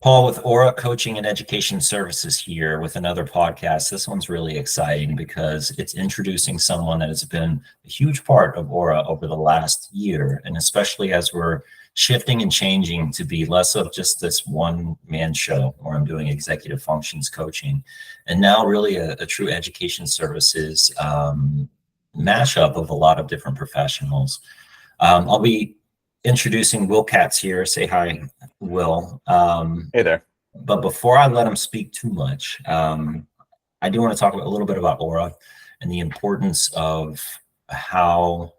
Paul with Aura Coaching and Education Services here with another podcast. This one's really exciting because it's introducing someone that has been a huge part of Aura over the last year, and especially as we're shifting and changing to be less of just this one-man show where I'm doing executive functions coaching, and now really a true education services mashup of a lot of different professionals. I'll be introducing Will Katz here. Say hi, Will. Hey there. But before I let him speak too much, I do want to talk a little bit about Aura and the importance of how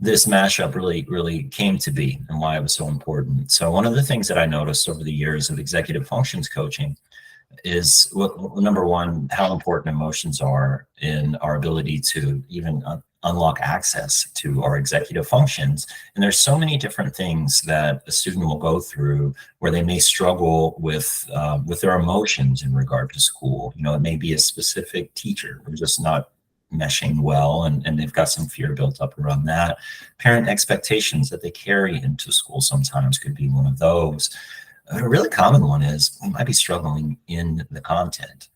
this mashup really came to be and why it was so important. So one of the things that I noticed over the years of executive functions coaching is, number one, how important emotions are in our ability to even unlock access to our executive functions. And there's so many different things that a student will go through where they may struggle with their emotions in regard to school. You know, it may be a specific teacher who's just not meshing well, and they've got some fear built up around that. Parent expectations that they carry into school sometimes could be one of those. A really common one is we might be struggling in the content.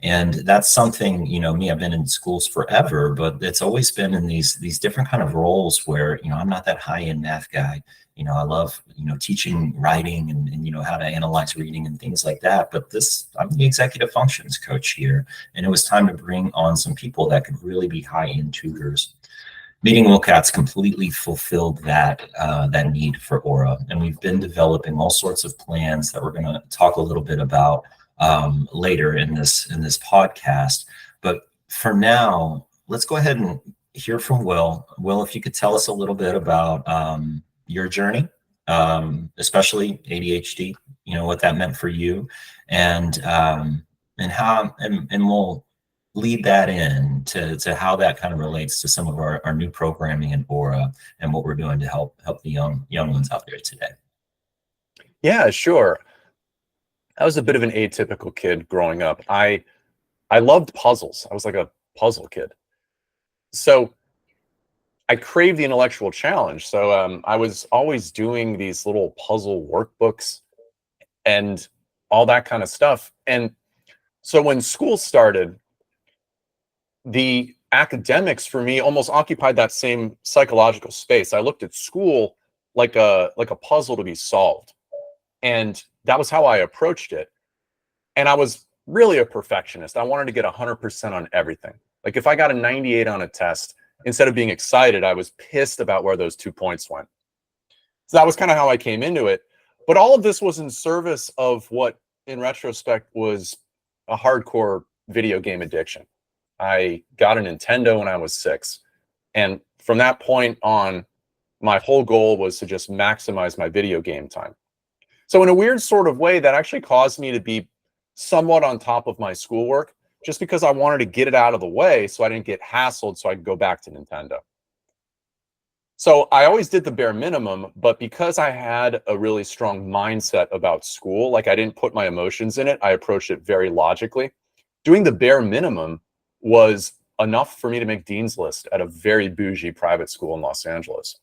And that's something, you know, me, I've been in schools forever, but it's always been in these different kind of roles where, you know, I'm not that high-end math guy. You know, I love, you know, teaching writing and, you know, how to analyze reading and things like that. But I'm the executive functions coach here. And it was time to bring on some people that could really be high-end tutors. Meeting Will Katz completely fulfilled that need for Aura. And we've been developing all sorts of plans that we're going to talk a little bit about later in this podcast. But for now, let's go ahead and hear from Will. Will, if you could tell us a little bit about your journey, especially ADHD, you know, what that meant for you, and how, and we'll lead that in to how that kind of relates to some of our new programming in Aura and what we're doing to help the young ones out there today. Yeah, sure. I was a bit of an atypical kid growing up. I loved puzzles. I was like a puzzle kid. So I craved the intellectual challenge. So I was always doing these little puzzle workbooks and all that kind of stuff. And so when school started, the academics for me almost occupied that same psychological space. I looked at school like a puzzle to be solved. And that was how I approached it. And I was really a perfectionist. I wanted to get 100% on everything. Like if I got a 98 on a test, instead of being excited, I was pissed about where those 2 points went. So that was kind of how I came into it. But all of this was in service of what, in retrospect, was a hardcore video game addiction. I got a Nintendo when I was 6. And from that point on, my whole goal was to just maximize my video game time. So in a weird sort of way, that actually caused me to be somewhat on top of my schoolwork, just because I wanted to get it out of the way so I didn't get hassled so I could go back to Nintendo. So I always did the bare minimum, but because I had a really strong mindset about school, like I didn't put my emotions in it, I approached it very logically. Doing the bare minimum was enough for me to make Dean's List at a very bougie private school in Los Angeles.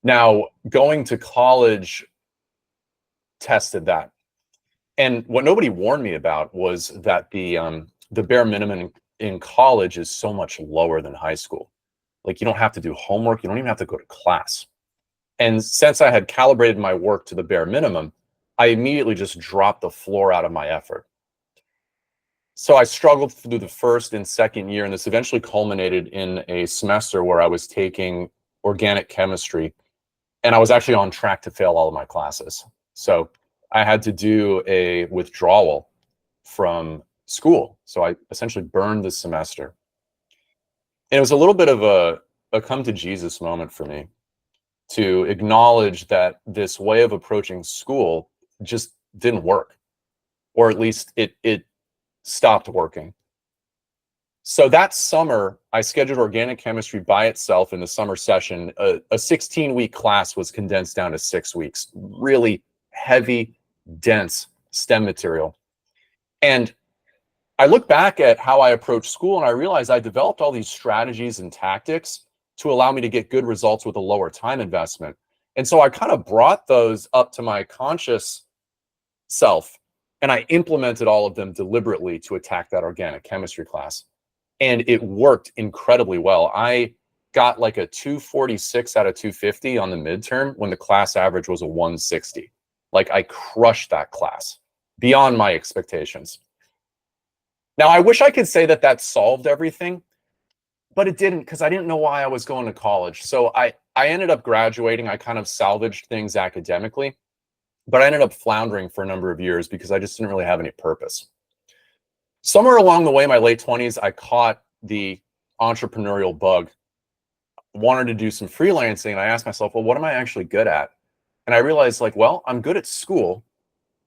Now, going to college tested that. And what nobody warned me about was that the bare minimum in college is so much lower than high school. Like you don't have to do homework. You don't even have to go to class. And since I had calibrated my work to the bare minimum, I immediately just dropped the floor out of my effort. So I struggled through the first and second year, and this eventually culminated in a semester where I was taking organic chemistry, and I was actually on track to fail all of my classes. So I had to do a withdrawal from school. So I essentially burned the semester. And it was a little bit of a come to Jesus moment for me to acknowledge that this way of approaching school just didn't work, or at least it stopped working. So that summer, I scheduled organic chemistry by itself in the summer session. A 16-week class was condensed down to 6 weeks. Really heavy, dense STEM material. And I look back at how I approached school and I realized I developed all these strategies and tactics to allow me to get good results with a lower time investment. And so I kind of brought those up to my conscious self, and I implemented all of them deliberately to attack that organic chemistry class. And it worked incredibly well. I got like a 246 out of 250 on the midterm when the class average was a 160. Like, I crushed that class beyond my expectations. Now, I wish I could say that that solved everything, but it didn't, because I didn't know why I was going to college. So I ended up graduating. I kind of salvaged things academically, but I ended up floundering for a number of years because I just didn't really have any purpose. Somewhere along the way, my late 20s, I caught the entrepreneurial bug, wanted to do some freelancing. And I asked myself, well, what am I actually good at? And I realized, like, well, I'm good at school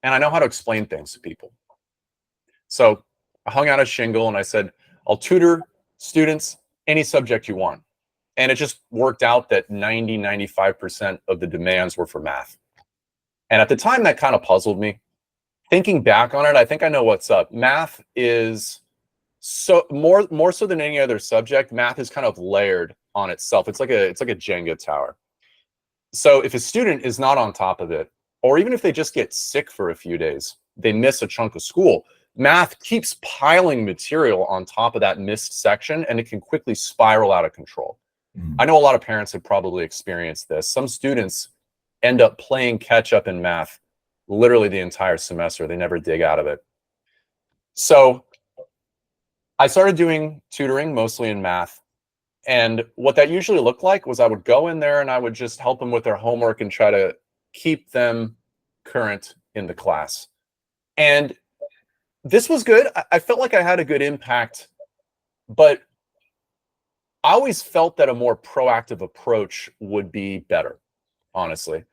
and I know how to explain things to people. So I hung out a shingle and I said, I'll tutor students any subject you want. And it just worked out that 95% of the demands were for math. And at the time, that kind of puzzled me. Thinking back on it, I think I know what's up. Math is so more so than any other subject, math is kind of layered on itself. It's like a Jenga tower. So if a student is not on top of it, or even if they just get sick for a few days, they miss a chunk of school, math keeps piling material on top of that missed section, and it can quickly spiral out of control. I know a lot of parents have probably experienced this. Some students end up playing catch up in math literally the entire semester. They never dig out of it. So I started doing tutoring mostly in math. And what that usually looked like was I would go in there and I would just help them with their homework and try to keep them current in the class. And this was good. I felt like I had a good impact, but I always felt that a more proactive approach would be better, honestly.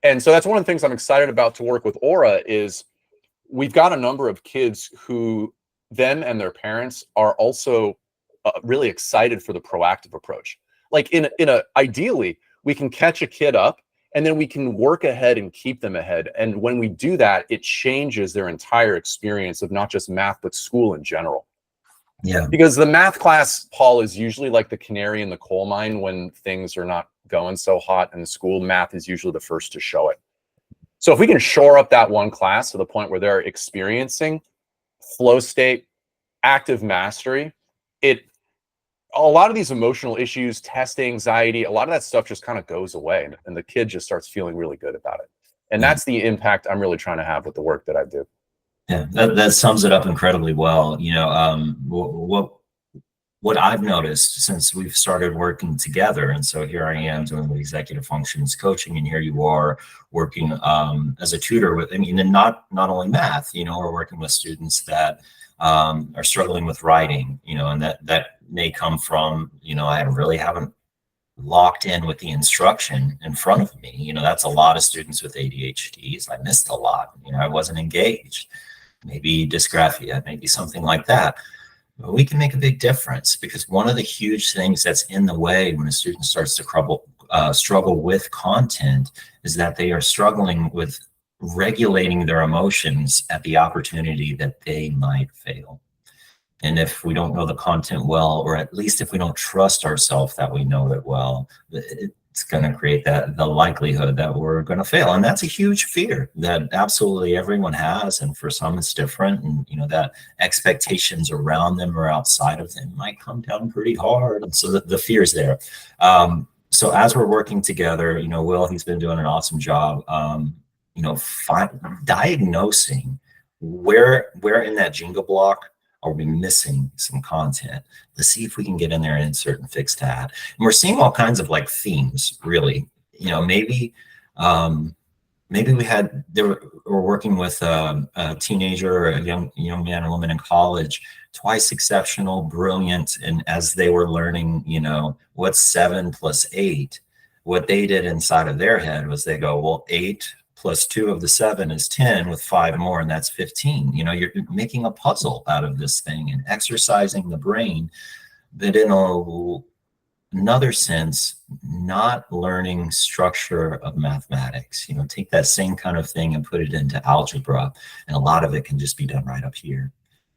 And so that's one of the things I'm excited about to work with Aura is we've got a number of kids who them and their parents are also really excited for the proactive approach. Like ideally, we can catch a kid up and then we can work ahead and keep them ahead. And when we do that, it changes their entire experience of not just math, but school in general. Yeah. Because the math class, Paul, is usually like the canary in the coal mine when things are not going so hot in the school. Math is usually the first to show it. So if we can shore up that one class to the point where they're experiencing flow state, active mastery, a lot of these emotional issues, test anxiety, a lot of that stuff just kind of goes away, and the kid just starts feeling really good about it. And that's the impact I'm really trying to have with the work that I do. Yeah, that sums it up incredibly well. You know, what I've noticed since we've started working together, and so here I am doing the executive functions coaching, and here you are working as a tutor with, I mean, and not only math, you know, we're working with students that are struggling with writing, you know, and that may come from, you know, I really haven't locked in with the instruction in front of me. You know, that's a lot of students with ADHDs. I missed a lot, you know, I wasn't engaged. Maybe dysgraphia, maybe something like that. But we can make a big difference, because one of the huge things that's in the way when a student starts to struggle with content is that they are struggling with regulating their emotions at the opportunity that they might fail. And if we don't know the content well, or at least if we don't trust ourselves that we know it well, it's going to create the likelihood that we're going to fail. And that's a huge fear that absolutely everyone has. And for some it's different. And, you know, that expectations around them or outside of them might come down pretty hard. And so the fear is there. So as we're working together, you know, Will, he's been doing an awesome job, you know, diagnosing where in that Jenga block are we missing some content. Let's see if we can get in there and insert and fix that. And we're seeing all kinds of like themes, really. You know, maybe we're working with a teenager or a young man or woman in college, twice exceptional, brilliant, and as they were learning, you know, what's 7 + 8, what they did inside of their head was they go, well, 8 + 2 of the 7 is 10 with 5 more, and that's 15. You know, you're making a puzzle out of this thing and exercising the brain, but in another sense, not learning structure of mathematics. You know, take that same kind of thing and put it into algebra, and a lot of it can just be done right up here.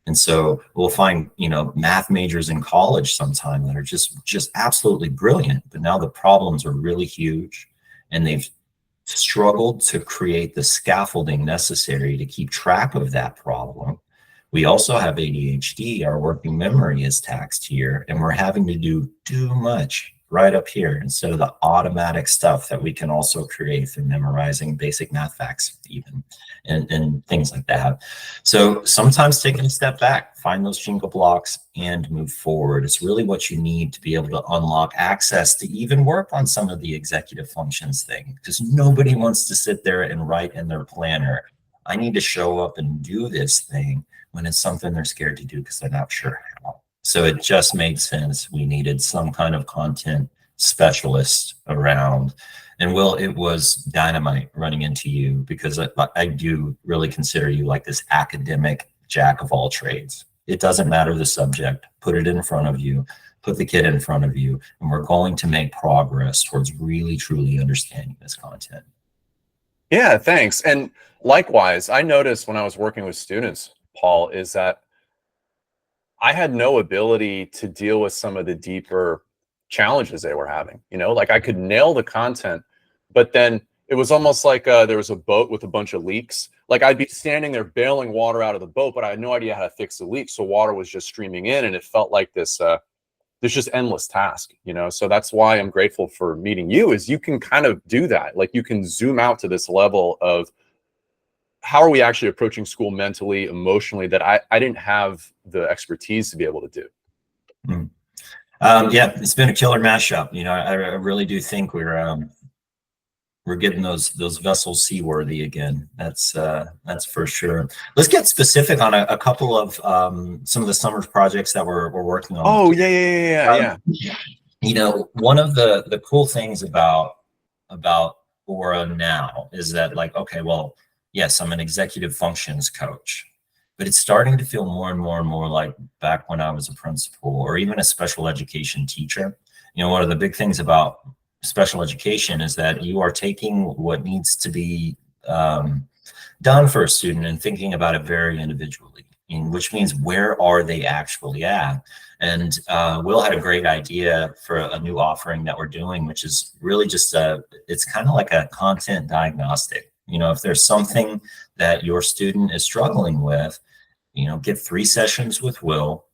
And so we'll find, you know, math majors in college sometime that are just absolutely brilliant, but now the problems are really huge, and they've struggled to create the scaffolding necessary to keep track of that problem. We also have ADHD, our working memory is taxed here, and we're having to do too much right up here instead of the automatic stuff that we can also create through memorizing basic math facts even, and things like that. So sometimes taking a step back, find those jingle blocks and move forward is really what you need to be able to unlock access to even work on some of the executive functions thing, because nobody wants to sit there and write in their planner, I need to show up and do this thing, when it's something they're scared to do because they're not sure how. So it just made sense. We needed some kind of content specialist around. And Will, it was dynamite running into you, because I do really consider you like this academic jack of all trades. It doesn't matter the subject, put it in front of you, put the kid in front of you, and we're going to make progress towards really, truly understanding this content. Yeah, thanks. And likewise, I noticed when I was working with students, Paul, is that I had no ability to deal with some of the deeper challenges they were having. You know, like I could nail the content, but then it was almost like there was a boat with a bunch of leaks. Like I'd be standing there bailing water out of the boat, but I had no idea how to fix the leak. So water was just streaming in, and it felt like this just endless task, you know? So that's why I'm grateful for meeting you, is you can kind of do that. Like you can zoom out to this level of how are we actually approaching school mentally, emotionally, that I didn't have the expertise to be able to do. Yeah, it's been a killer mashup. You know, I really do think we're getting those vessels seaworthy again. That's for sure. Let's get specific on a couple of some of the summer projects that we're working on. Oh yeah. You know, one of the cool things about Aura now is that, like, okay, well, yes, I'm an executive functions coach, but it's starting to feel more and more and more like back when I was a principal or even a special education teacher. You know, one of the big things about special education is that you are taking what needs to be done for a student and thinking about it very individually, which means where are they actually at? And Will had a great idea for a new offering that we're doing, which is really just it's kind of like a content diagnostic. You know, if there's something that your student is struggling with, you know, get 3 sessions with Will.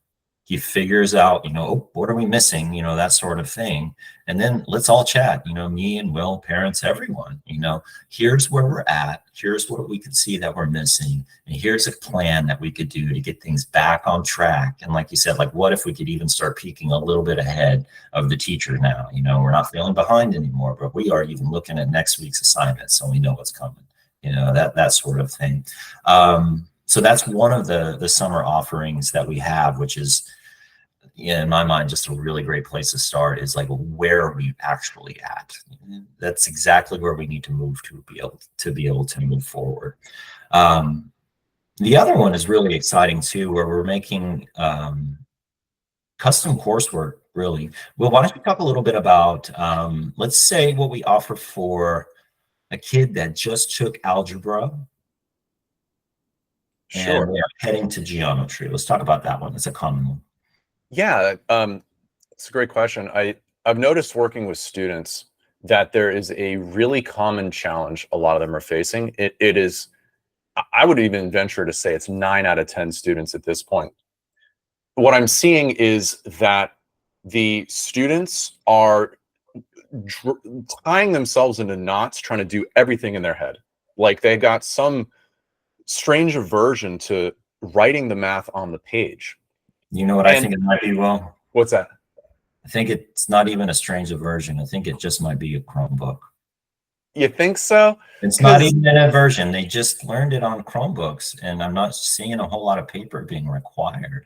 He figures out, you know, oh, what are we missing? You know, that sort of thing. And then let's all chat, you know, me and Will, parents, everyone, you know, here's where we're at. Here's what we could see that we're missing. And here's a plan that we could do to get things back on track. And like you said, like, what if we could even start peeking a little bit ahead of the teacher now? You know, we're not feeling behind anymore, but we are even looking at next week's assignment, so we know what's coming, you know, that sort of thing. So that's one of the summer offerings that we have, which is, in my mind, just a really great place to start, is like, where are we actually at? That's exactly where we need to move to be able to move forward. The other one is really exciting too, where we're making custom coursework, really. Well, why don't you talk a little bit about, let's say, what we offer for a kid that just took algebra Sure. and they're heading to geometry. Let's talk about that one. It's a common one. Yeah, it's a great question. I've noticed working with students that there is a really common challenge a lot of them are facing. It is, I would even venture to say it's 9 out of 10 students at this point. What I'm seeing is that the students are tying themselves into knots, trying to do everything in their head. Like they got some strange aversion to writing the math on the page. You know what I think it might be, Will? What's that? I think it's not even a strange aversion. I think it just might be a Chromebook. You think so? It's not even an aversion. They just learned it on Chromebooks, and I'm not seeing a whole lot of paper being required.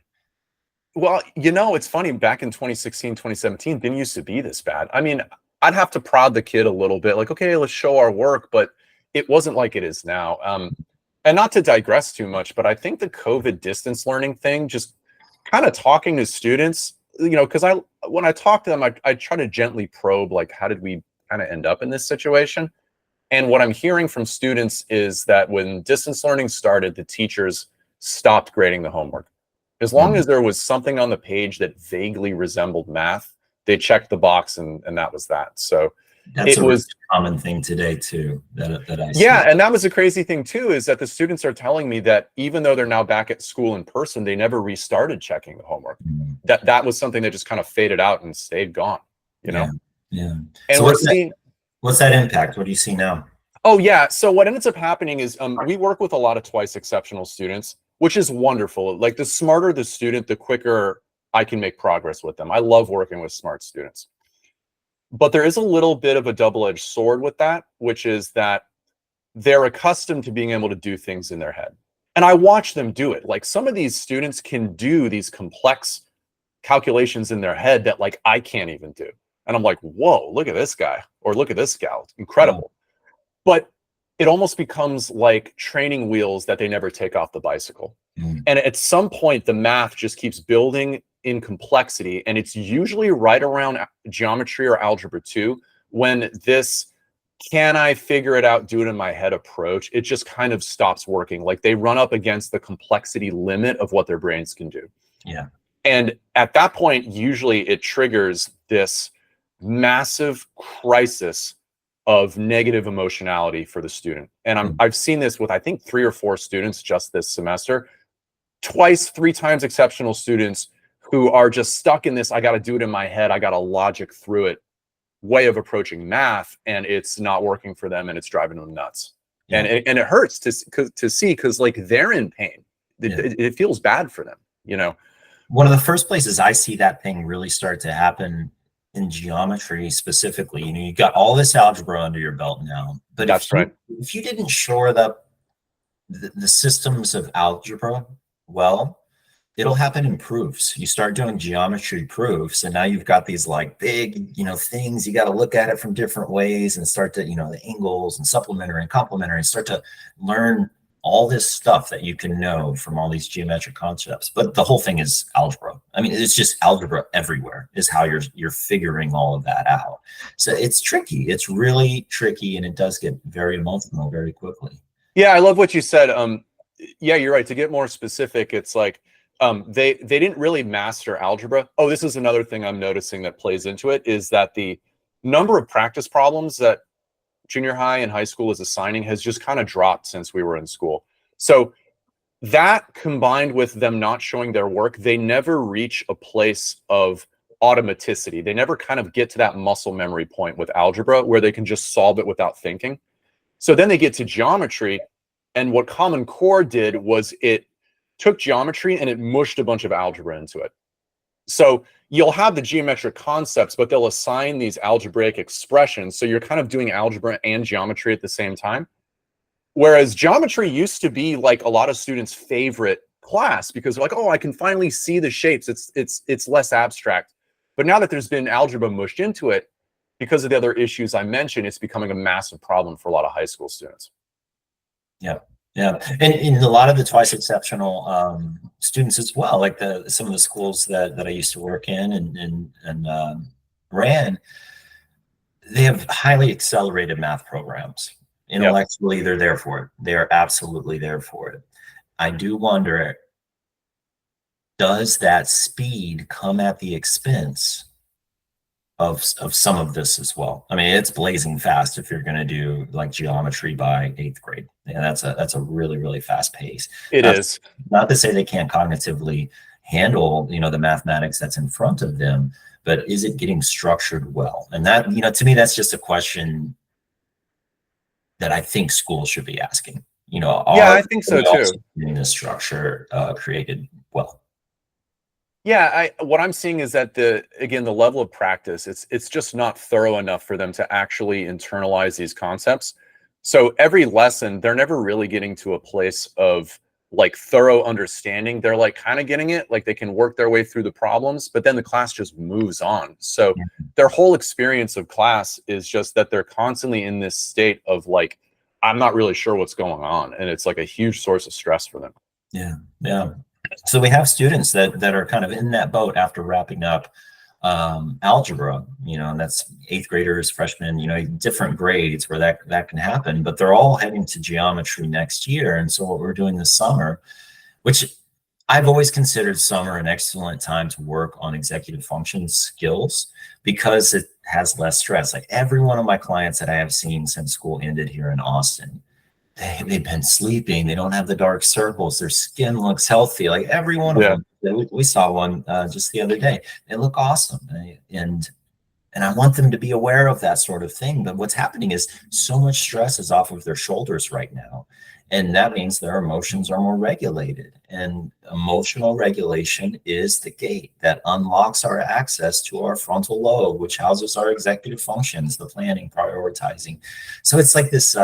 Well, you know, it's funny. Back in 2016, 2017, didn't used to be this bad. I mean, I'd have to prod the kid a little bit, like, okay, let's show our work, but it wasn't like it is now. And not to digress too much, but I think the COVID distance learning thing, just kind of talking to students, you know, because when I talk to them, I try to gently probe, like, how did we kind of end up in this situation? And what I'm hearing from students is that when distance learning started, the teachers stopped grading the homework. As long as there was something on the page that vaguely resembled math, they checked the box, and that was that. So That's It a really was, common thing today too, that I see. yeah, and that was the crazy thing too, is that the students are telling me that even though they're now back at school in person, they never restarted checking the homework. Mhm. That was something that just kind of faded out and stayed gone, you know? Yeah, yeah. And So we're seeing, what's that impact? What do you see now? oh yeah, so what ends up happening is we work with a lot of twice exceptional students, which is wonderful. Like the smarter the student, the quicker I can make progress with them. I love working with smart students. But there is a little bit of a double-edged sword with that, which is that they're accustomed to being able to do things in their head. And I watch them do it. Like some of these students can do these complex calculations in their head that like I can't even do. And I'm like, whoa, look at this guy or look at this gal. Incredible. But it almost becomes like training wheels that they never take off the bicycle. Mm. And at some point, the math just keeps building in complexity. And it's usually right around geometry or algebra 2 when this can I figure it out, do it in my head approach, it just kind of stops working. Like they run up against the complexity limit of what their brains can do. Yeah. And at that point, usually it triggers this massive crisis of negative emotionality for the student. And I've seen this with, I think, 3 or 4 students just this semester, twice, 3 times exceptional students who are just stuck in this, I got to do it in my head, I got to logic through it way of approaching math, and it's not working for them and it's driving them nuts. Yeah. And it hurts to see, because like they're in pain. It feels bad for them, you know. One of the first places I see that thing really start to happen in geometry specifically, you know, you got all this algebra under your belt now, but That's right. If you didn't shore up the systems of algebra well, it'll happen in proofs. You start doing geometry proofs, and now you've got these like big, you know, things. You got to look at it from different ways and start to, you know, the angles and supplementary and complementary, and start to learn all this stuff that you can know from all these geometric concepts. But the whole thing is algebra. I mean, it's just algebra everywhere is how you're figuring all of that out. So it's tricky. It's really tricky, and it does get very emotional very quickly. Yeah, I love what you said. Yeah, you're right. To get more specific, it's like they didn't really master algebra. Oh, this is another thing I'm noticing that plays into it, is that the number of practice problems that junior high and high school is assigning has just kind of dropped since we were in school. So that combined with them not showing their work, they never reach a place of automaticity. They never kind of get to that muscle memory point with algebra where they can just solve it without thinking. So then they get to geometry, and what Common Core did was it took geometry and it mushed a bunch of algebra into it. So you'll have the geometric concepts, but they'll assign these algebraic expressions. So you're kind of doing algebra and geometry at the same time. Whereas geometry used to be like a lot of students' favorite class because they're like, oh, I can finally see the shapes. It's less abstract. But now that there's been algebra mushed into it, because of the other issues I mentioned, it's becoming a massive problem for a lot of high school students. Yeah. Yeah, and in a lot of the twice exceptional students as well, like some of the schools that I used to work in and ran, they have highly accelerated math programs. Intellectually, they're there for it. They are absolutely there for it. I do wonder, does that speed come at the expense of some of this as well? I mean, it's blazing fast if you're going to do like geometry by 8th grade. Yeah, that's a really, really fast pace. It is. Not to say they can't cognitively handle, you know, the mathematics that's in front of them, but is it getting structured well? And that, you know, to me, that's just a question that I think schools should be asking. You know, yeah, I think so too. Getting the structure created well. Yeah, what I'm seeing is that the level of practice, it's just not thorough enough for them to actually internalize these concepts. So every lesson, they're never really getting to a place of like thorough understanding. They're like kind of getting it, like they can work their way through the problems, but then the class just moves on. So their whole experience of class is just that they're constantly in this state of like, I'm not really sure what's going on. And it's like a huge source of stress for them. Yeah, yeah. So we have students that are kind of in that boat after wrapping up algebra, you know, and that's 8th graders, freshmen, you know, different grades where that can happen, but they're all heading to geometry next year. And so what we're doing this summer, which I've always considered summer an excellent time to work on executive function skills, because has less stress. Like every one of my clients that I have seen since school ended here in Austin, they've been sleeping. They don't have the dark circles. Their skin looks healthy. Like every one of Yeah. them. We saw one just the other day. They look awesome. And I want them to be aware of that sort of thing. But what's happening is so much stress is off of their shoulders right now. And that means their emotions are more regulated. And emotional regulation is the gate that unlocks our access to our frontal lobe, which houses our executive functions, the planning, prioritizing. So it's like this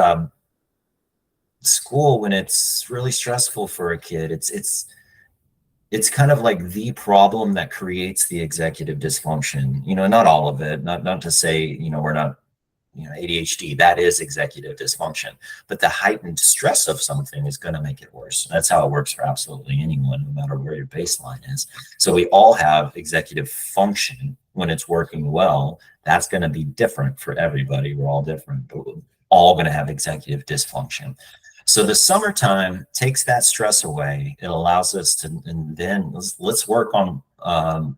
school, when it's really stressful for a kid, it's kind of like the problem that creates the executive dysfunction. Not all of it, not to say, we're not, ADHD, that is executive dysfunction, but the heightened stress of something is going to make it worse. That's how it works for absolutely anyone, no matter where your baseline is. So we all have executive function when it's working well. That's going to be different for everybody. We're all different, but we're all going to have executive dysfunction. So the summertime takes that stress away. It allows us to, and then let's work on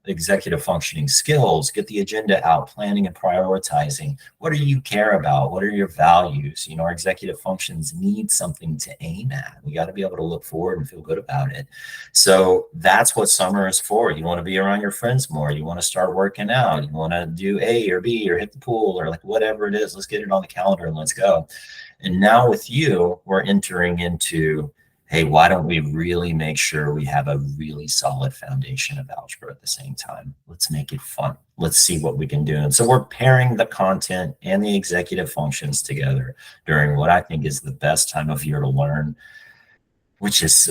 executive functioning skills, get the agenda out, planning and prioritizing. What do you care about? What are your values? Our executive functions need something to aim at. We got to be able to look forward and feel good about it. So that's what summer is for. You want to be around your friends more. You want to start working out. You want to do A or B or hit the pool or like whatever it is. Let's get it on the calendar and let's go. And now with you, we're entering into, hey, why don't we really make sure we have a really solid foundation of algebra at the same time? Let's make it fun. Let's see what we can do. And so we're pairing the content and the executive functions together during what I think is the best time of year to learn, which is,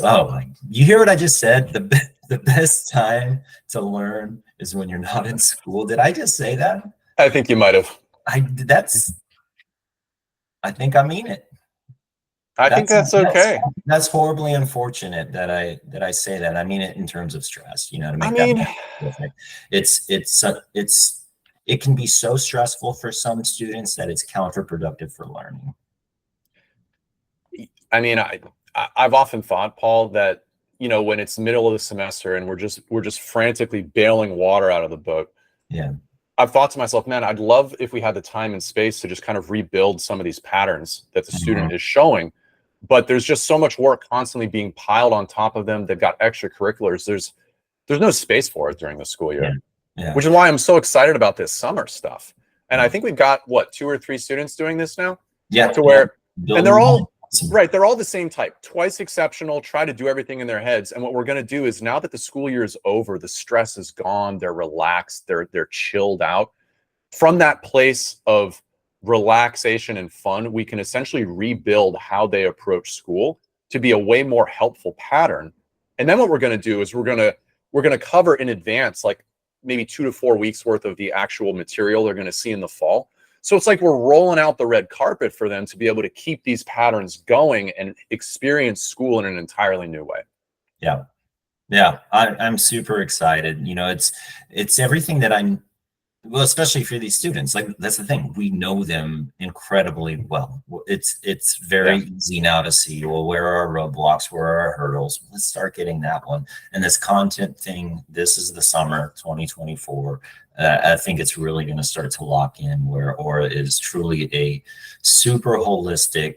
you hear what I just said? The best time to learn is when you're not in school. Did I just say that? I think you might have. I think I mean it. I think that's okay. That's horribly unfortunate that I say that. I mean it in terms of stress. To make that perfect. It can be so stressful for some students that it's counterproductive for learning. I mean, I've often thought, Paul, that when it's middle of the semester and we're just frantically bailing water out of the boat. Yeah. I've thought to myself, man, I'd love if we had the time and space to just kind of rebuild some of these patterns that the student is showing. But there's just so much work constantly being piled on top of them. They've got extracurriculars. There's no space for it during the school year, which is why I'm so excited about this summer stuff. And I think we've got 2 or 3 students doing this now. Yeah. To where, and they're all right. They're all the same type, twice exceptional, try to do everything in their heads. And what we're going to do is, now that the school year is over, the stress is gone. They're relaxed. They're chilled out. From that place of relaxation and fun, we can essentially rebuild how they approach school to be a way more helpful pattern. And then what we're going to do is we're going to cover in advance, like maybe 2 to 4 weeks worth of the actual material they're going to see in the fall. So it's like we're rolling out the red carpet for them to be able to keep these patterns going and experience school in an entirely new way. Yeah. Yeah. I'm super excited. It's everything that well, especially for these students. Like, that's the thing. We know them incredibly well. It's very easy now to see, well, where are our roadblocks? Where are our hurdles? Let's start getting that one. And this content thing, this is the summer 2024. I think it's really going to start to lock in, where Aura is truly a super holistic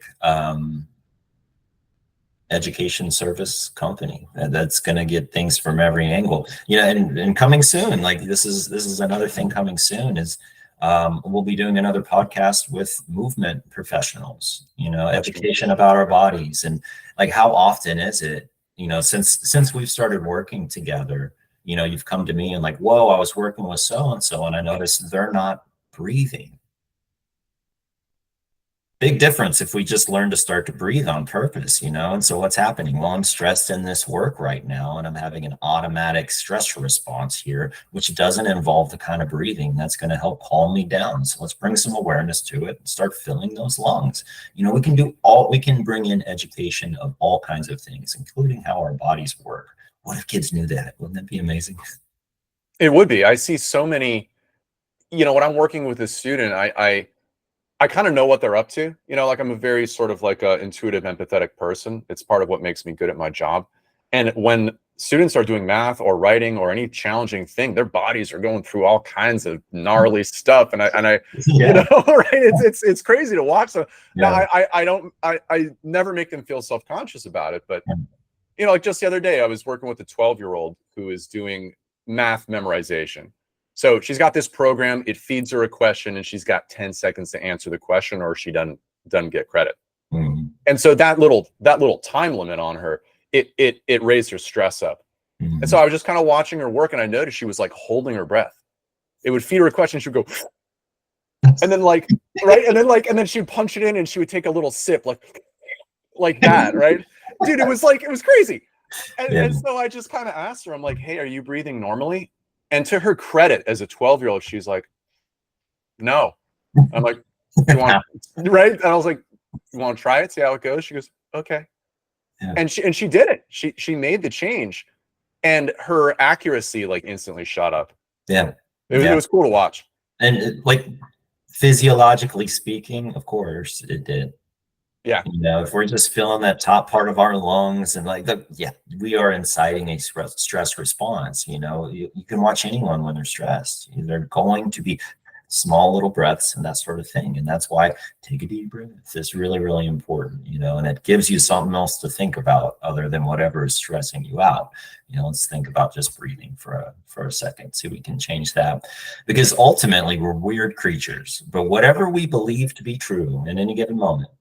education service company that's going to get things from every angle. And coming soon, like this is another thing coming soon, is we'll be doing another podcast with movement professionals, education about our bodies. And like, how often is it, since we've started working together, you've come to me and like, whoa, I was working with so-and-so and I noticed they're not breathing. Big difference if we just learn to start to breathe on purpose, And so what's happening? Well, I'm stressed in this work right now, and I'm having an automatic stress response here, which doesn't involve the kind of breathing that's going to help calm me down. So let's bring some awareness to it and start filling those lungs. We can bring in education of all kinds of things, including how our bodies work. What if kids knew that? Wouldn't that be amazing? It would be. I see so many, when I'm working with a student, I kind of know what they're up to. Like, I'm a very sort of like a intuitive, empathetic person. It's part of what makes me good at my job. And when students are doing math or writing or any challenging thing, their bodies are going through all kinds of gnarly stuff. And I, you know, right? It's crazy to watch. So now I never make them feel self-conscious about it, but you know, like just the other day, I was working with a 12-year-old who is doing math memorization. So she's got this program, it feeds her a question and she's got 10 seconds to answer the question or she doesn't get credit. And so that little time limit on her, it raised her stress up. And so I was just kind of watching her work and I noticed she was like holding her breath. It would feed her a question, she would go, and then like, right. And then she would punch it in and she would take a little sip like that, right? Dude, it was crazy. And so I just kind of asked her, I'm like, hey, are you breathing normally? And to her credit, as a 12-year-old, she's like, no. I'm like, you want, right? And I was like, you want to try it, see how it goes? She goes, okay. And she did it. She made the change and her accuracy like instantly shot up. It was cool to watch. And like physiologically speaking, of course it did. You know, if we're just feeling that top part of our lungs and like we are inciting a stress response. You know, you can watch anyone when they're stressed. They're going to be small little breaths and that sort of thing. And that's why take a deep breath is really, really important, you know, and it gives you something else to think about other than whatever is stressing you out. You know, let's think about just breathing for a second, see if we can change that, because ultimately we're weird creatures, but whatever we believe to be true in any given moment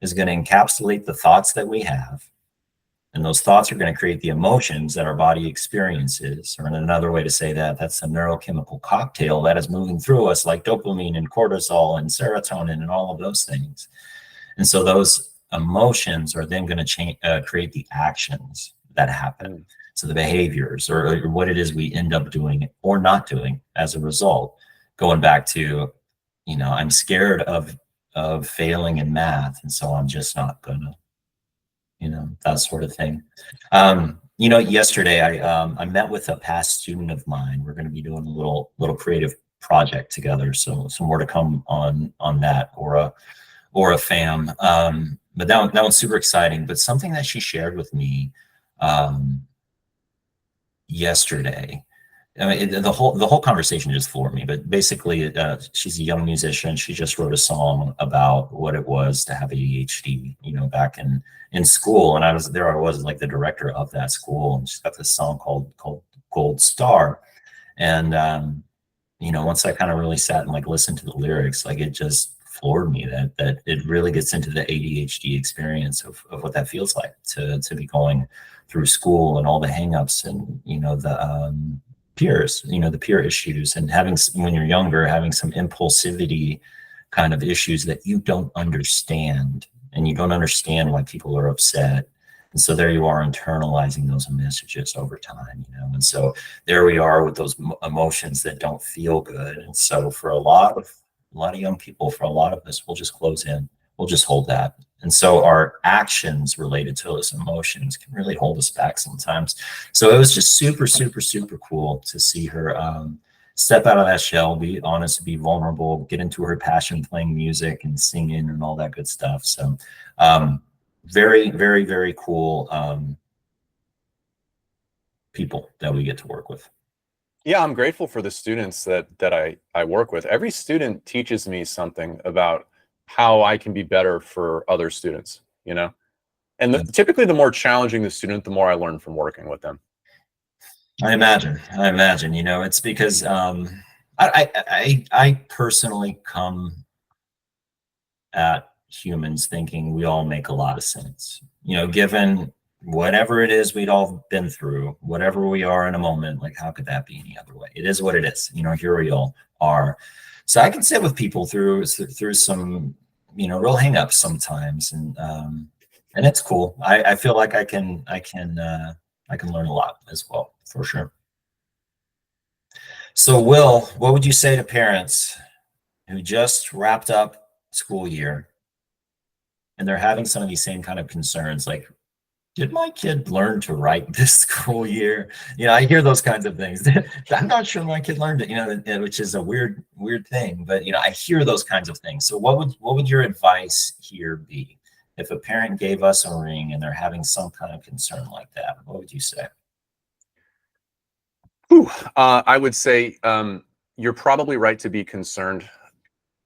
is going to encapsulate the thoughts that we have. And those thoughts are going to create the emotions that our body experiences. Or in another way to say that, that's a neurochemical cocktail that is moving through us like dopamine and cortisol and serotonin and all of those things. And so those emotions are then going to create the actions that happen. So the behaviors or what it is we end up doing or not doing as a result. Going back to, you know, I'm scared of failing in math. And so I'm just not going to, you know, that sort of thing. You know, yesterday I met with a past student of mine. We're going to be doing a little creative project together. So some more to come on that or a fam. But that was super exciting. But something that she shared with me yesterday, I mean, the whole conversation just floored me. But basically, she's a young musician. She just wrote a song about what it was to have ADHD, you know, back in school. And I was like the director of that school. And she's got this song called Gold Star. And you know, once I kind of really sat and like listened to the lyrics, like it just floored me that it really gets into the ADHD experience of what that feels like to be going through school and all the hangups and, you know, the peers, you know, the peer issues and when you're younger, having some impulsivity kind of issues that you don't understand and you don't understand why people are upset. And so there you are internalizing those messages over time, you know, and so there we are with those emotions that don't feel good. And so for a lot of young people, for a lot of us, we'll just close in, we'll just hold that. And so our actions related to those emotions can really hold us back sometimes. So it was just super, super, super cool to see her step out of that shell, be honest, be vulnerable, get into her passion, playing music and singing and all that good stuff. So very, very, very cool people that we get to work with. Yeah, I'm grateful for the students that I work with. Every student teaches me something about how I can be better for other students, you know? And typically the more challenging the student, the more I learn from working with them. I imagine, you know, it's because I personally come at humans thinking we all make a lot of sense, you know, given whatever it is we'd all been through, whatever we are in a moment, like how could that be any other way? It is what it is, you know, here we all are. So I can sit with people through some, you know, real hangups sometimes, and it's cool. I feel like I can learn a lot as well, for sure. So Will, what would you say to parents who just wrapped up school year and they're having some of these same kind of concerns, like, did my kid learn to write this school year? You know, I hear those kinds of things. I'm not sure my kid learned it, you know, which is a weird thing, but, you know, I hear those kinds of things. So what would your advice here be if a parent gave us a ring and they're having some kind of concern like that, what would you say? Whew. I would say you're probably right to be concerned.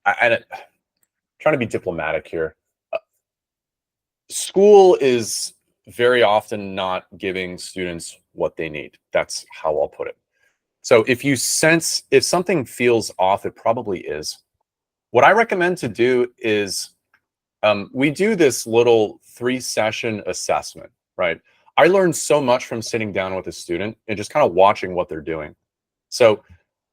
I'm trying to be diplomatic here. School is very often not giving students what they need. That's how I'll put it. So if you sense, if something feels off, it probably is. What I recommend to do is we do this little 3-session assessment, right? I learned so much from sitting down with a student and just kind of watching what they're doing. So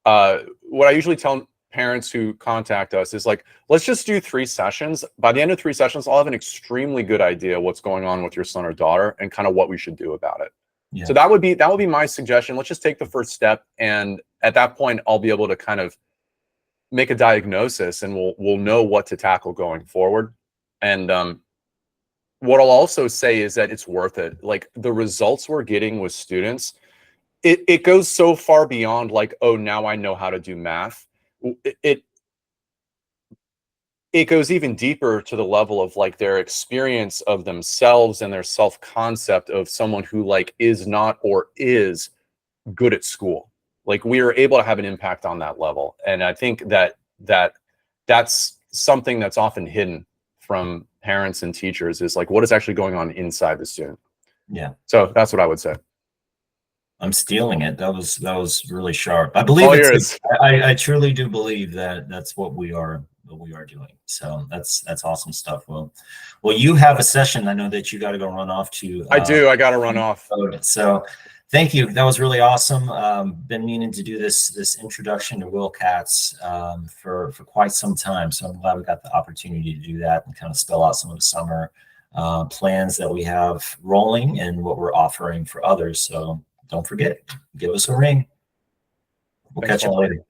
what I usually tell parents who contact us is like, let's just do 3 sessions. By the end of 3 sessions, I'll have an extremely good idea what's going on with your son or daughter and kind of what we should do about it. Yeah. So that would be my suggestion. Let's just take the first step, and at that point, I'll be able to kind of make a diagnosis, and we'll know what to tackle going forward. And what I'll also say is that it's worth it. Like, the results we're getting with students, it goes so far beyond like, oh, now I know how to do math. It goes even deeper to the level of like their experience of themselves and their self-concept of someone who like is not or is good at school. Like, we are able to have an impact on that level. And I think that's something that's often hidden from parents and teachers, is like what is actually going on inside the student. Yeah. So that's what I would say. I'm stealing it. That was really sharp. I believe I truly do believe that that's what we are doing. So that's awesome stuff. Well, you have a session. I know that you got to go run off to. I do. I got to run off. So thank you. That was really awesome. Been meaning to do this introduction to Will Katz for quite some time. So I'm glad we got the opportunity to do that and kind of spell out some of the summer plans that we have rolling and what we're offering for others. So don't forget, give us a ring. We'll catch you later.